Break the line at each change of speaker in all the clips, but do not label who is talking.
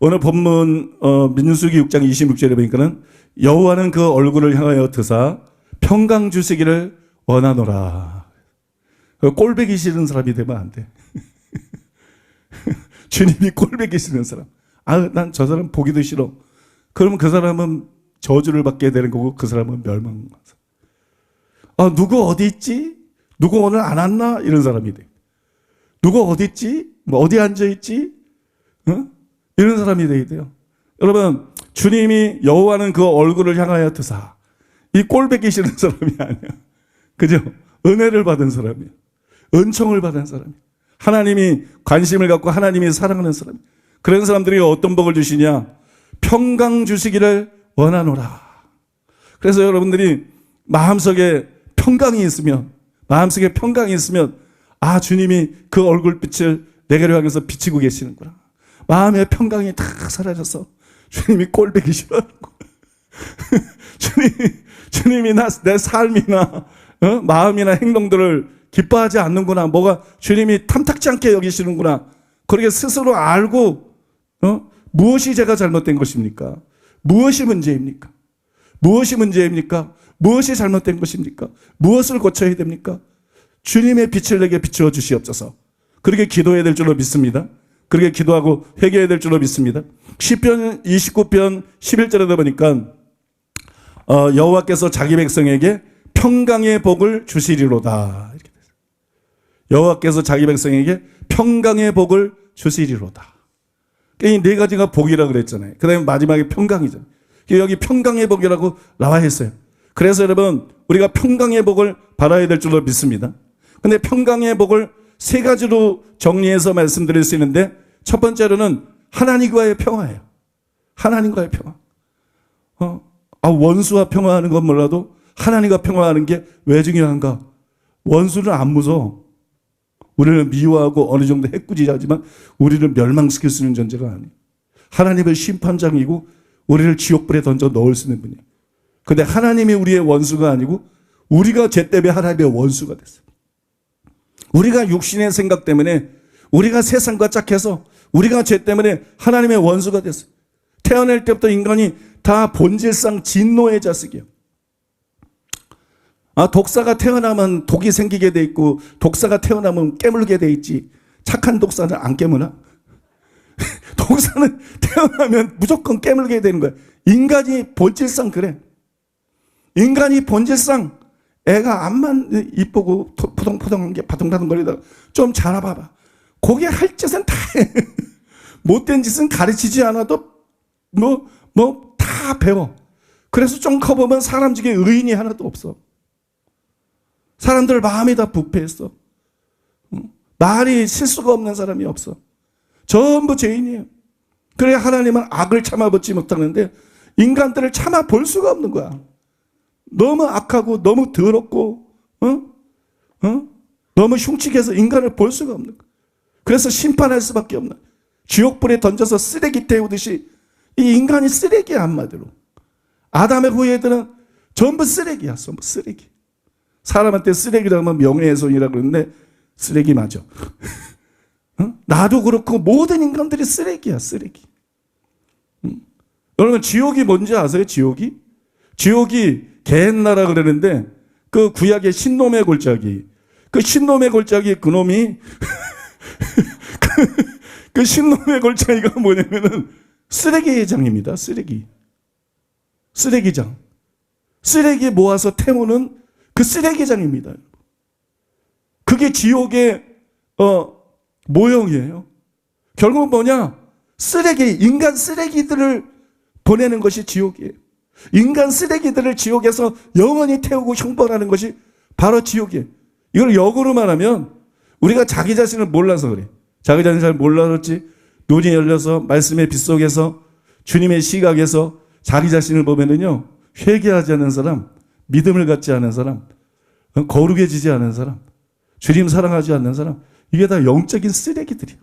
오늘 본문 민수기 6장 26절에 보니까는 여호와는 그 얼굴을 향하여 드사 평강 주시기를 원하노라. 꼴보기 싫은 사람이 되면 안 돼. 주님이 꼴보기 싫은 사람. 난 저 사람 보기도 싫어. 그러면 그 사람은 저주를 받게 되는 거고 그 사람은 멸망하는 거야. 누구 어디 있지? 누구 오늘 안 왔나? 이런 사람이 돼. 누구 어디 있지? 뭐 어디 앉아 있지? 이런 사람이 되게 돼요. 여러분, 주님이 여호와는 그 얼굴을 향하여 드사. 이 꼴보기 싫은 사람이 아니야. 그죠? 은혜를 받은 사람이야. 은총을 받은 사람이야. 하나님이 관심을 갖고 하나님이 사랑하는 사람이야. 그런 사람들이 어떤 복을 주시냐? 평강 주시기를 원하노라. 그래서 여러분들이 마음속에 평강이 있으면, 주님이 그 얼굴빛을 내게로 향해서 비치고 계시는구나. 마음의 평강이 다 사라져서 주님이 꼴보기 싫어하는 거야. 주님이 내 삶이나 마음이나 행동들을 기뻐하지 않는구나. 뭐가 주님이 탐탁지 않게 여기시는구나. 그렇게 스스로 알고 무엇이 제가 잘못된 것입니까? 무엇이 문제입니까? 무엇이 잘못된 것입니까? 무엇을 고쳐야 됩니까? 주님의 빛을 내게 비추어 주시옵소서. 그렇게 기도해야 될 줄로 믿습니다. 그렇게 기도하고 회개해야 될 줄로 믿습니다. 시편 29편 11절에도 보니까 여호와께서 자기 백성에게 평강의 복을 주시리로다. 이렇게 됐어요. 여호와께서 자기 백성에게 평강의 복을 주시리로다. 이 네 가지가 복이라고 그랬잖아요. 그 다음에 마지막에 평강이잖아요. 여기 평강의 복이라고 나와 있어요. 그래서 여러분, 우리가 평강의 복을 받아야 될 줄로 믿습니다. 근데 평강의 복을 세 가지로 정리해서 말씀드릴 수 있는데, 첫 번째로는 하나님과의 평화예요. 하나님과의 평화. 원수와 평화하는 건 몰라도 하나님과 평화하는 게 왜 중요한가? 원수는 안 무서워. 우리는 미워하고 어느 정도 해꾸지하지만 우리를 멸망시킬 수 있는 존재가 아니에요. 하나님은 심판장이고 우리를 지옥불에 던져 넣을 수 있는 분이에요. 그런데 하나님이 우리의 원수가 아니고 우리가 죄 때문에 하나님의 원수가 됐어요. 우리가 육신의 생각 때문에, 우리가 세상과 짝해서 우리가 죄 때문에 하나님의 원수가 됐어요. 태어날 때부터 인간이 다 본질상 진노의 자식이에요. 독사가 태어나면 독이 생기게 돼 있고 독사가 태어나면 깨물게 돼 있지. 착한 독사는 안 깨무나? 독사는 태어나면 무조건 깨물게 되는 거야. 인간이 본질상 그래. 인간이 본질상 애가 앞만 이쁘고 포동포동한 게 바둥바둥거리다가 좀 자라봐봐. 거기에 할 짓은 다 해. 못된 짓은 가르치지 않아도 다 배워. 그래서 좀 커보면 사람 중에 의인이 하나도 없어. 사람들 마음이 다 부패했어. 말이 실수가 없는 사람이 없어. 전부 죄인이에요. 그래 하나님은 악을 참아보지 못하는데 인간들을 참아볼 수가 없는 거야. 너무 악하고 너무 더럽고 너무 흉측해서 인간을 볼 수가 없는 거야. 그래서 심판할 수밖에 없는, 지옥불에 던져서 쓰레기 태우듯이 이 인간이 쓰레기야. 한마디로 아담의 후예들은 전부 쓰레기야. 전부 쓰레기. 사람한테 쓰레기라고 하면 명예훼손이라고 그러는데 쓰레기 맞아. 나도 그렇고 모든 인간들이 쓰레기야. 쓰레기. 여러분, 지옥이 뭔지 아세요? 지옥이 개나라 그러는데 그 구약의 신놈의 골짜기, 그 신놈의 골짜기, 그놈이 그 신놈의 골짜기가 뭐냐면은 쓰레기장입니다. 쓰레기장. 쓰레기 모아서 태우는 그 쓰레기장입니다. 그게 지옥의 모형이에요. 결국은 뭐냐? 인간 쓰레기들을 보내는 것이 지옥이에요. 인간 쓰레기들을 지옥에서 영원히 태우고 형벌하는 것이 바로 지옥이에요. 이걸 역으로 말하면 우리가 자기 자신을 몰라서 그래. 자기 자신을 잘 몰라서지 눈이 열려서 말씀의 빛 속에서 주님의 시각에서 자기 자신을 보면은요, 회개하지 않는 사람, 믿음을 갖지 않은 사람, 거룩해지지 않은 사람, 주님 사랑하지 않는 사람, 이게 다 영적인 쓰레기들이야.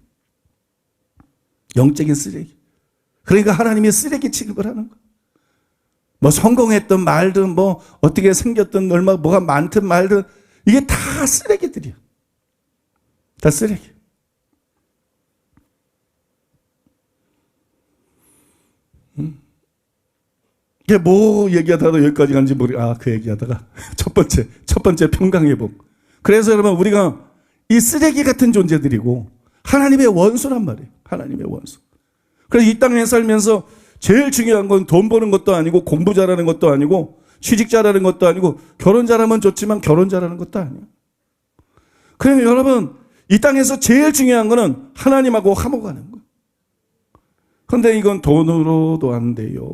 영적인 쓰레기. 그러니까 하나님이 쓰레기 취급을 하는 거야. 뭐 성공했던 말든 뭐 어떻게 생겼든 얼마 뭐가 많든 말든 이게 다 쓰레기들이야. 다 쓰레기. 그게 뭐 얘기하다가 여기까지 간지 그 얘기하다가 첫 번째 평강회복. 그래서 여러분, 우리가 이 쓰레기 같은 존재들이고 하나님의 원수란 말이에요. 하나님의 원수. 그래서 이 땅에 살면서 제일 중요한 건 돈 버는 것도 아니고 공부 잘하는 것도 아니고 취직 잘하는 것도 아니고 결혼 잘하면 좋지만 결혼 잘하는 것도 아니에요. 그러면 여러분, 이 땅에서 제일 중요한 거는 하나님하고 화목하는 거예요. 그런데 이건 돈으로도 안 돼요.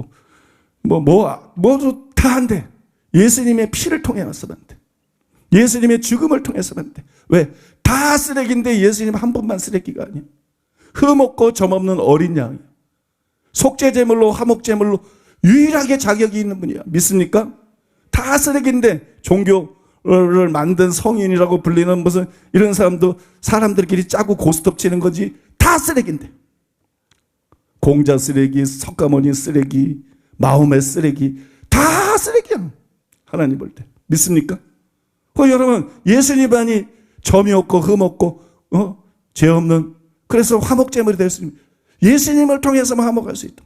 뭐도 다 안 돼. 예수님의 피를 통해 왔으면 안 돼. 예수님의 죽음을 통해서는 안 돼. 왜? 다 쓰레기인데 예수님 한 분만 쓰레기가 아니야. 흠없고 점없는 어린 양이야. 속죄제물로 화목제물로 유일하게 자격이 있는 분이야. 믿습니까? 다 쓰레기인데 종교를 만든 성인이라고 불리는 무슨 이런 사람들끼리 짜고 고스톱 치는 거지. 다 쓰레기인데. 공자 쓰레기, 석가모니 쓰레기, 마음의 쓰레기, 다 쓰레기야. 하나님 볼 때. 믿습니까? 여러분, 예수님만이 점이 없고 흠 없고 죄 없는, 그래서 화목제물이 될 수 있는, 예수님을 통해서만 화목할 수 있다.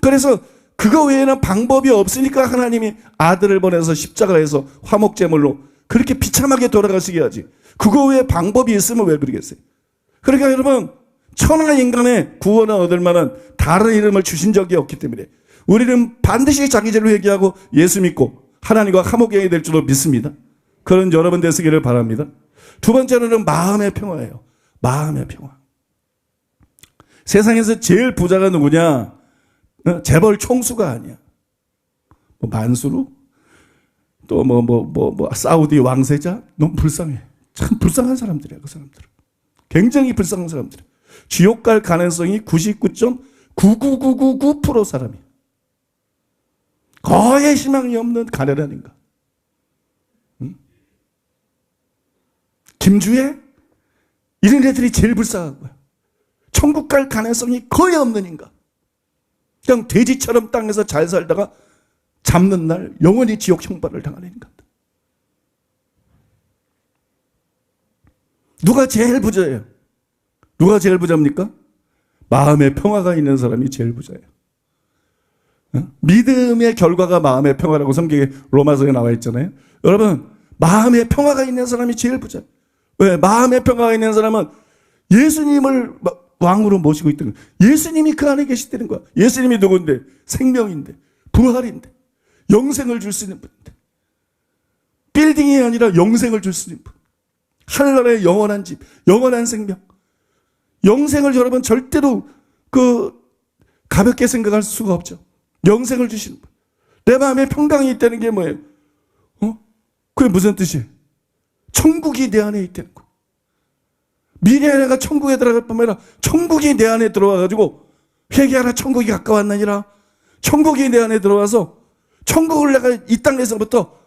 그래서 그거 외에는 방법이 없으니까 하나님이 아들을 보내서 십자가에서 화목제물로 그렇게 비참하게 돌아가시게 하지. 그거 외에 방법이 있으면 왜 그러겠어요? 그러니까 여러분, 천하 인간의 구원을 얻을 만한 다른 이름을 주신 적이 없기 때문에 우리는 반드시 자기 죄를 회개하고 예수 믿고 하나님과 화목해야 될 줄로 믿습니다. 그런 여러분 되시기를 바랍니다. 두 번째로는 마음의 평화예요. 마음의 평화. 세상에서 제일 부자가 누구냐? 재벌 총수가 아니야. 만수르? 또 사우디 왕세자? 너무 불쌍해. 참 불쌍한 사람들이야, 그 사람들은. 굉장히 불쌍한 사람들이야. 지옥 갈 가능성이 99.99999% 사람이야. 거의 희망이 없는 가난한 인간. 김주혜? 이런 애들이 제일 불쌍한 거야. 천국 갈 가능성이 거의 없는 인간. 그냥 돼지처럼 땅에서 잘 살다가 잡는 날 영원히 지옥 형벌을 당하는 인간들. 누가 제일 부자예요? 누가 제일 부자입니까? 마음의 평화가 있는 사람이 제일 부자예요. 믿음의 결과가 마음의 평화라고 성경에 로마서에 나와 있잖아요. 여러분, 마음의 평화가 있는 사람이 제일 부자예요. 왜? 마음의 평화가 있는 사람은 예수님을 왕으로 모시고 있다는 거예요. 예수님이 그 안에 계시다는 거야. 예수님이 누군데? 생명인데, 부활인데, 영생을 줄 수 있는 분인데, 빌딩이 아니라 영생을 줄 수 있는 분. 하늘나라의 영원한 집, 영원한 생명. 영생을 여러분 절대로 가볍게 생각할 수가 없죠. 영생을 주시는 분. 내 마음에 평강이 있다는 게 뭐예요? 그게 무슨 뜻이에요? 천국이 내 안에 있다는 거. 미래에 내가 천국에 들어갈 뿐만 아니라 천국이 내 안에 들어와가지고 회개하라 천국이 가까웠느니라. 천국이 내 안에 들어와서 천국을 내가 이 땅에서부터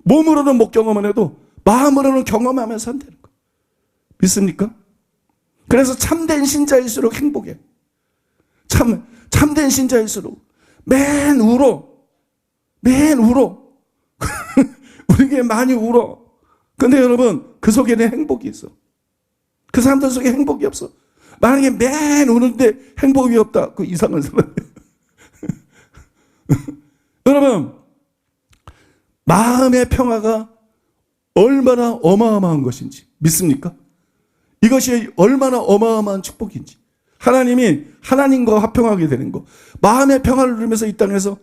몸으로는 못 경험만 해도 마음으로는 경험하면서 산다는 거. 믿습니까? 그래서 참된 신자일수록 행복해. 참된 신자일수록 맨 울어. 우리에게 많이 울어. 근데 여러분, 그 속에는 행복이 있어. 그 사람들 속에 행복이 없어. 만약에 맨 우는데 행복이 없다. 그 이상한 사람이에요. 여러분, 마음의 평화가 얼마나 어마어마한 것인지 믿습니까? 이것이 얼마나 어마어마한 축복인지. 하나님이 하나님과 화평하게 되는 거, 마음의 평화를 누리면서 이 땅에서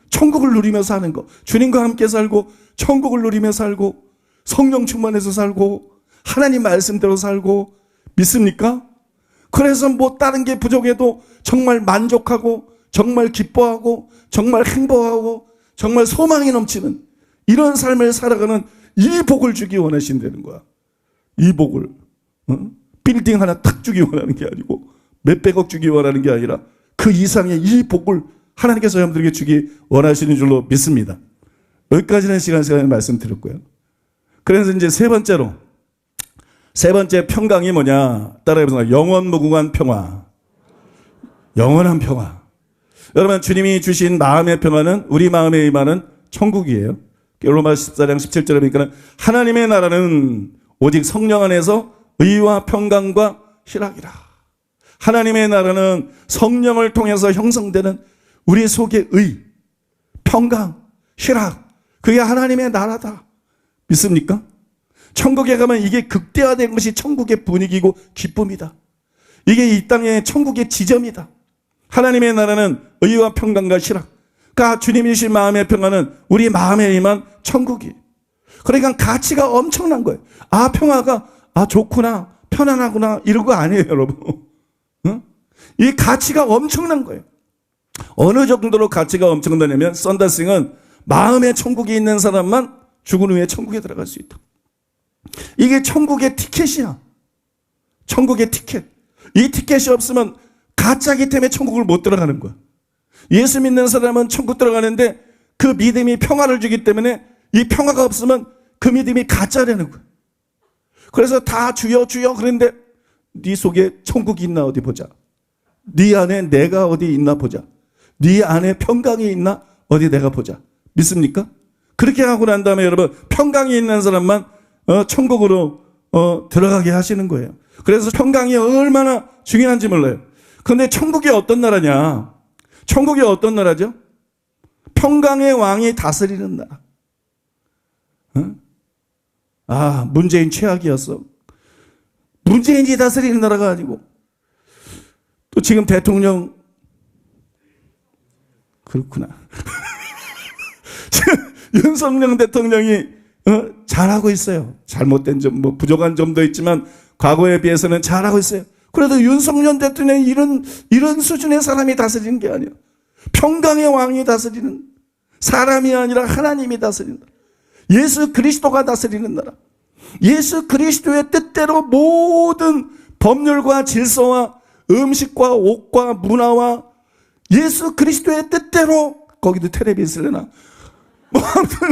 천국을 누리며 사는 거, 주님과 함께 살고 천국을 누리며 살고 성령 충만해서 살고 하나님 말씀대로 살고. 믿습니까? 그래서 다른 게 부족해도 정말 만족하고 정말 기뻐하고 정말 행복하고 정말 소망이 넘치는 이런 삶을 살아가는 이 복을 주기 원하신다는 거야. 이 복을 빌딩 하나 탁 주기 원하는 게 아니고 몇백억 주기 원하는 게 아니라 그 이상의 이 복을 하나님께서 여러분들에게 주기 원하시는 줄로 믿습니다. 여기까지는 시간에 말씀드렸고요. 그래서 이제 세 번째 평강이 뭐냐? 따라해보세요. 영원무궁한 평화. 영원한 평화. 여러분, 주님이 주신 마음의 평화는 우리 마음에 임하는 천국이에요. 로마서 14장 17절에 보니까 하나님의 나라는 오직 성령 안에서 의와 평강과 희락이라. 하나님의 나라는 성령을 통해서 형성되는 우리 속의 의, 평강, 희락, 그게 하나님의 나라다. 믿습니까? 천국에 가면 이게 극대화된 것이 천국의 분위기고 기쁨이다. 이게 이 땅의 천국의 지점이다. 하나님의 나라는 의와 평강과 희락. 그러니까 주님이신 마음의 평화는 우리 마음에 임한 천국이. 그러니까 가치가 엄청난 거예요. 아, 평화가 좋구나, 편안하구나 이런 거 아니에요, 여러분. 응? 이 가치가 엄청난 거예요. 어느 정도로 가치가 엄청나냐면 썬더싱은 마음의 천국이 있는 사람만 죽은 후에 천국에 들어갈 수 있다. 이게 천국의 티켓이야. 천국의 티켓. 이 티켓이 없으면 가짜기 때문에 천국을 못 들어가는 거야. 예수 믿는 사람은 천국 들어가는데 그 믿음이 평화를 주기 때문에 이 평화가 없으면 그 믿음이 가짜라는 거야. 그래서 다 주여 주여 그런데 네 속에 천국이 있나 어디 보자. 네 안에 내가 어디 있나 보자. 네 안에 평강이 있나 어디 내가 보자. 믿습니까? 그렇게 하고 난 다음에 여러분 평강이 있는 사람만 천국으로 들어가게 하시는 거예요. 그래서 평강이 얼마나 중요한지 몰라요. 그런데 천국이 어떤 나라냐? 천국이 어떤 나라죠? 평강의 왕이 다스리는 나라. 문재인 최악이었어. 문재인이 다스리는 나라가 아니고 또 지금 대통령 그렇구나. 윤석열 대통령이 잘하고 있어요. 잘못된 점, 부족한 점도 있지만 과거에 비해서는 잘하고 있어요. 그래도 윤석열 대통령이 이런 수준의 사람이 다스리는 게 아니에요. 평강의 왕이 다스리는, 사람이 아니라 하나님이 다스리는 나라. 예수 그리스도가 다스리는 나라. 예수 그리스도의 뜻대로 모든 법률과 질서와 음식과 옷과 문화와 예수 그리스도의 뜻대로, 거기도 텔레비 있으려나? 아무튼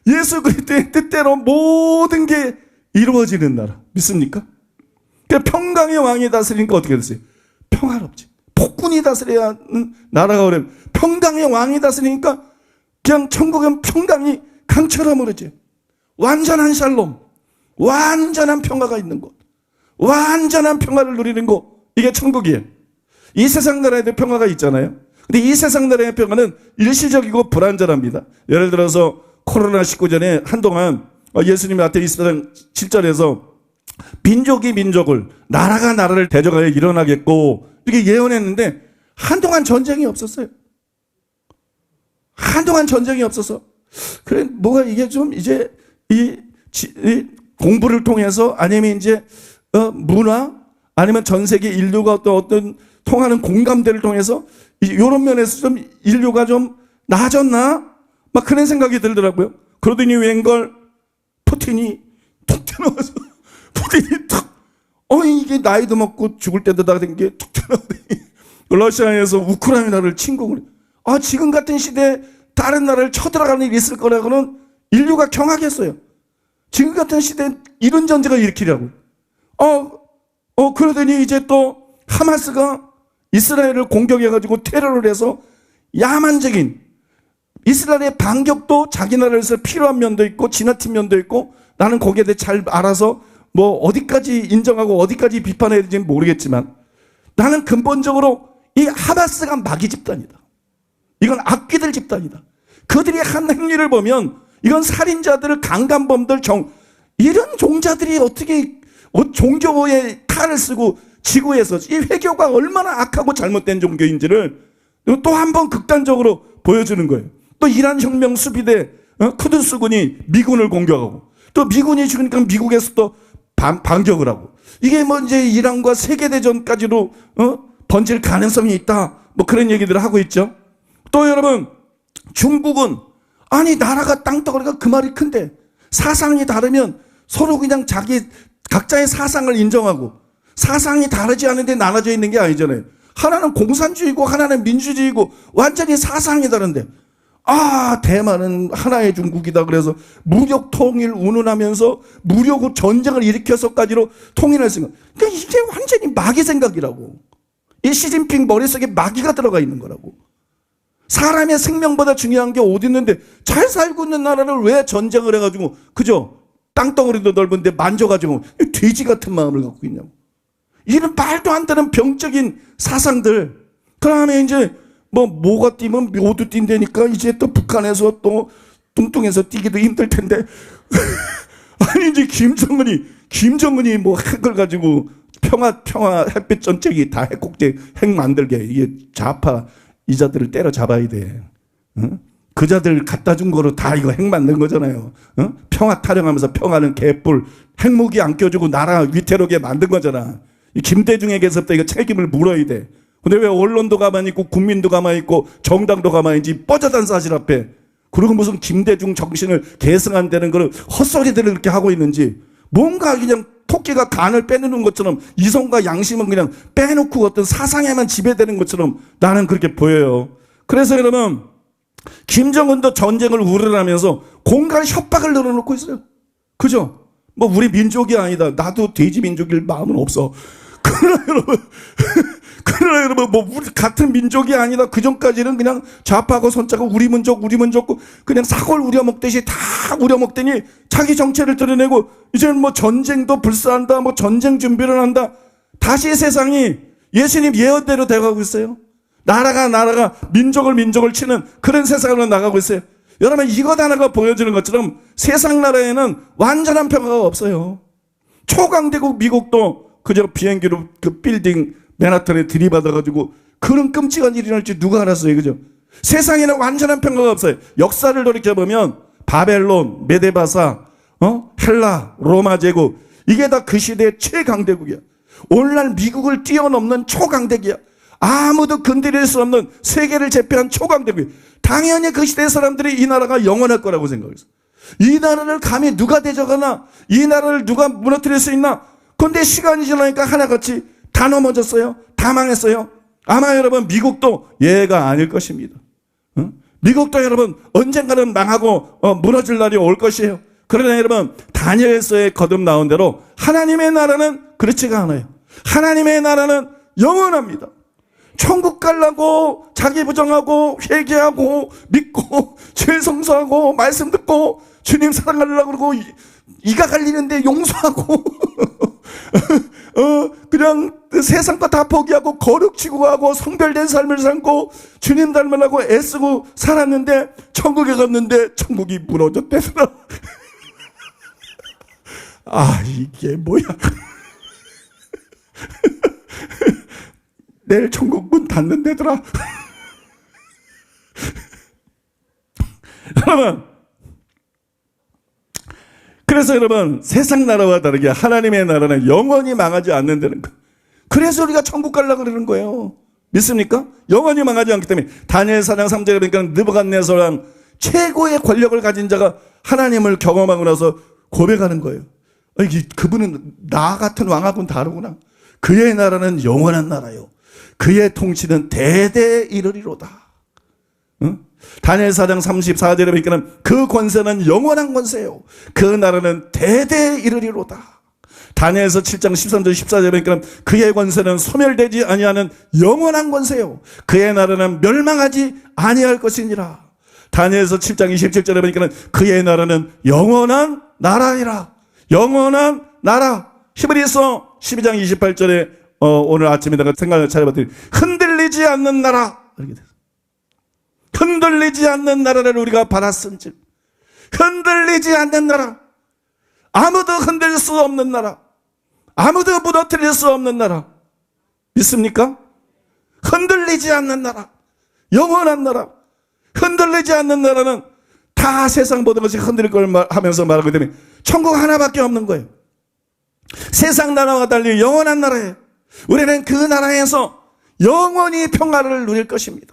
예수 그리스도의 뜻대로 모든 게 이루어지는 나라. 믿습니까? 그러니까 평강의 왕이 다스리니까 어떻게 됐어요? 평화롭지. 폭군이 다스려야 하는 나라가 어려워. 평강의 왕이 다스리니까 그냥 천국은 평강이 강처럼 흐르지. 완전한 샬롬, 완전한 평화가 있는 곳, 완전한 평화를 누리는 곳, 이게 천국이에요. 이 세상 나라에도 평화가 있잖아요. 근데 이 세상 나라의 평화는 일시적이고 불완전합니다. 예를 들어서 코로나19 전에 한동안 예수님이 마태복음 24장 7절에서 민족이 민족을, 나라가 나라를 대적하여 일어나겠고 이렇게 예언했는데 한동안 전쟁이 없었어요. 한동안 전쟁이 없어서 그래 뭐가 이게 좀 이제 이 공부를 통해서 아니면 이제 문화 아니면 전 세계 인류가 어떤 통하는 공감대를 통해서 이런 면에서 좀 인류가 좀 나아졌나? 막 그런 생각이 들더라고요. 그러더니 웬걸 푸틴이 툭 튀어나와서 푸틴이 툭 이게 나이도 먹고 죽을 때도 다 된 게 툭 튀어나오더니 러시아에서 우크라이나를 침공을 지금 같은 시대에 다른 나라를 쳐들어가는 일이 있을 거라고는 인류가 경하겠어요. 지금 같은 시대에 이런 전쟁을 일으키려고. 그러더니 이제 또 하마스가 이스라엘을 공격해가지고 테러를 해서 야만적인 이스라엘의 반격도 자기 나라에서 필요한 면도 있고 지나친 면도 있고 나는 거기에 대해 잘 알아서 어디까지 인정하고 어디까지 비판해야 될지는 모르겠지만 나는 근본적으로 이 하마스가 마귀 집단이다. 이건 악귀들 집단이다. 그들이 한 행위를 보면 이건 살인자들, 강간범들, 이런 종자들이 어떻게 종교의 칼을 쓰고 지구에서 이 회교가 얼마나 악하고 잘못된 종교인지를 또 한 번 극단적으로 보여주는 거예요. 또 이란 혁명 수비대 쿠드스군이 미군을 공격하고 또 미군이 죽으니까 미국에서 또 반격을 하고 이게 이제 이란과 세계대전까지도 번질 가능성이 있다. 그런 얘기들을 하고 있죠. 또 여러분 중국은 나라가 땅덩어리가 그 말이 큰데 사상이 다르면 서로 그냥 각자의 사상을 인정하고 사상이 다르지 않은데 나눠져 있는 게 아니잖아요. 하나는 공산주의고 하나는 민주주의고 완전히 사상이 다른데 대만은 하나의 중국이다. 그래서 무력 통일 운운하면서 무력 전쟁을 일으켜서까지로 통일했으니까 그러니까 이게 완전히 마귀 생각이라고. 이 시진핑 머릿속에 마귀가 들어가 있는 거라고. 사람의 생명보다 중요한 게 어디 있는데 잘 살고 있는 나라를 왜 전쟁을 해가지고 그죠? 땅덩어리도 넓은데 만져가지고 돼지 같은 마음을 갖고 있냐고. 이런 말도 안 되는 병적인 사상들. 그 다음에 이제 뭐가 뛰면 묘도 뛴다니까 이제 또 북한에서 또 뚱뚱해서 뛰기도 힘들 텐데. 아니, 이제 김정은이 뭐 핵을 가지고 평화 햇빛 전쟁이 다 핵국제 핵 만들게, 이게 좌파 이자들을 때려잡아야 돼. 응? 그자들 갖다 준 거로 다 이거 핵 만든 거잖아요. 응? 평화 타령하면서 평화는 개뿔, 핵무기 안 껴주고 나라 위태롭게 만든 거잖아. 이 김대중에게서부터 이거 책임을 물어야 돼. 근데 왜 언론도 가만히 있고 국민도 가만히 있고 정당도 가만히 있지, 뻐져단 사실 앞에. 그리고 무슨 김대중 정신을 계승한다는 그런 헛소리들을 이렇게 하고 있는지, 뭔가 그냥 토끼가 간을 빼놓는 것처럼 이성과 양심은 그냥 빼놓고 어떤 사상에만 지배되는 것처럼 나는 그렇게 보여요. 그래서 여러분, 김정은도 전쟁을 우려하면서 공갈 협박을 늘어놓고 있어요. 그죠? 뭐 우리 민족이 아니다, 나도 돼지 민족일 마음은 없어. 그러나 여러분, 뭐 우리 같은 민족이 아니다, 그 전까지는 그냥 좌파하고 손자고 우리 민족 그냥 사골 우려먹듯이 다 우려먹더니 자기 정체를 드러내고 이제는 뭐 전쟁도 불사한다, 뭐 전쟁 준비를 한다. 다시 세상이 예수님 예언대로 돼가고 있어요. 나라가 민족을 치는 그런 세상으로 나가고 있어요. 여러분, 이것 하나가 보여주는 것처럼 세상 나라에는 완전한 평화가 없어요. 초강대국 미국도 그저 비행기로 그 빌딩 맨하탄에 들이받아가지고 그런 끔찍한 일이 날지 누가 알았어요. 그죠? 세상에는 완전한 평화가 없어요. 역사를 돌이켜보면 바벨론, 메데바사, 헬라, 로마 제국, 이게 다 그 시대의 최강대국이야. 오늘날 미국을 뛰어넘는 초강대국이야. 아무도 건드릴 수 없는 세계를 제패한 초강대국이야. 당연히 그 시대 사람들이 이 나라가 영원할 거라고 생각했어. 이 나라를 감히 누가 대적하나, 이 나라를 누가 무너뜨릴 수 있나. 그런데 시간이 지나니까 하나같이 다 넘어졌어요. 다 망했어요. 아마 여러분, 미국도 예가 아닐 것입니다. 미국도 여러분 언젠가는 망하고 무너질 날이 올 것이에요. 그러나 여러분, 다니엘서에 거듭 나온 대로 하나님의 나라는 그렇지가 않아요. 하나님의 나라는 영원합니다. 천국 가려고 자기 부정하고 회개하고 믿고 죄 성소하고 말씀 듣고 주님 사랑하려고 그러고 이가 갈리는데 용서하고 그냥 세상 거 다 포기하고 거룩지고 가고 성별된 삶을 살고 주님 닮으려고 애쓰고 살았는데 천국에 갔는데 천국이 무너졌대더라. 아, 이게 뭐야. 내일 천국 문 닫는데더라. 여러분, 그래서 여러분, 세상 나라와 다르게 하나님의 나라는 영원히 망하지 않는다는 거. 그래서 우리가 천국 가려고 그러는 거예요. 믿습니까? 영원히 망하지 않기 때문에 다니엘 4장 3절에 보니까 느부갓네살왕, 최고의 권력을 가진 자가 하나님을 경험하고 나서 고백하는 거예요. 그분은 나 같은 왕하고는 다르구나. 그의 나라는 영원한 나라요. 그의 통치는 대대 이르리로다. 응? 다니엘 4장 34절에 보니까 그 권세는 영원한 권세요. 그 나라는 대대 이르리로다. 다니엘서 7장 13절 14절에 보니까 그의 권세는 소멸되지 아니하는 영원한 권세요. 그의 나라는 멸망하지 아니할 것이니라. 다니엘서 7장 27절에 보니까 그의 나라는 영원한 나라이라. 영원한 나라. 히브리서 12장 28절에 오늘 아침에 내가 생각을 차려봤더니 흔들리지 않는 나라, 이렇게 됐어요. 흔들리지 않는 나라를 우리가 받았은즉, 흔들리지 않는 나라, 아무도 흔들릴 수 없는 나라, 아무도 무너뜨릴 수 없는 나라. 믿습니까? 흔들리지 않는 나라, 영원한 나라. 흔들리지 않는 나라는 다 세상 모든 것이 흔들릴 걸 하면서 말하기 때문에 천국 하나밖에 없는 거예요. 세상 나라와 달리 영원한 나라예요. 우리는 그 나라에서 영원히 평화를 누릴 것입니다.